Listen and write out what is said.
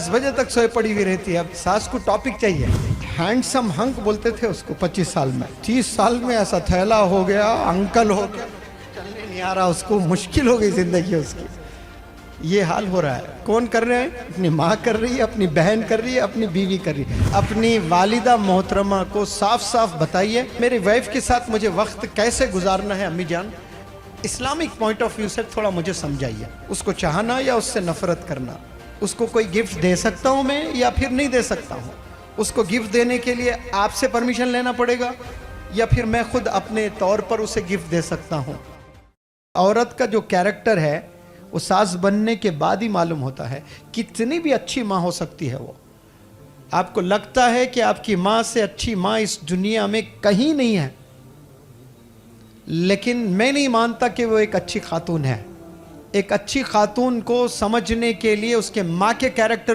10 बजे तक सोए पड़ी हुई रहती है। अब सास को टॉपिक चाहिए। हैंडसम हंक बोलते थे उसको 25 साल में। 30 साल में ऐसा थैला हो गया, अंकल हो गया, चलने नहीं आ रहा उसको, मुश्किल हो गई जिंदगी उसकी। ये हाल हो रहा है। कौन कर रहे हैं? अपनी माँ कर रही है, अपनी बहन कर रही है, अपनी बीवी कर रही है। अपनी वालिदा मोहतरमा को साफ साफ बताइए मेरी वाइफ के साथ मुझे वक्त कैसे गुजारना है। अम्मी जान, इस्लामिक पॉइंट ऑफ व्यू से थोड़ा मुझे समझाइए। उसको चाहना या उससे नफरत करना? उसको कोई गिफ्ट दे सकता हूँ मैं या फिर नहीं दे सकता हूँ? उसको गिफ्ट देने के लिए आपसे परमिशन लेना पड़ेगा या फिर मैं खुद अपने तौर पर उसे गिफ्ट दे सकता हूँ? औरत का जो कैरेक्टर है वो सास बनने के बाद ही मालूम होता है। कितनी भी अच्छी माँ हो सकती है वो, आपको लगता है कि आपकी माँ से अच्छी माँ इस दुनिया में कहीं नहीं है, लेकिन मैं नहीं मानता कि वो एक अच्छी खातून है। एक अच्छी खातून को समझने के लिए उसके माँ के कैरेक्टर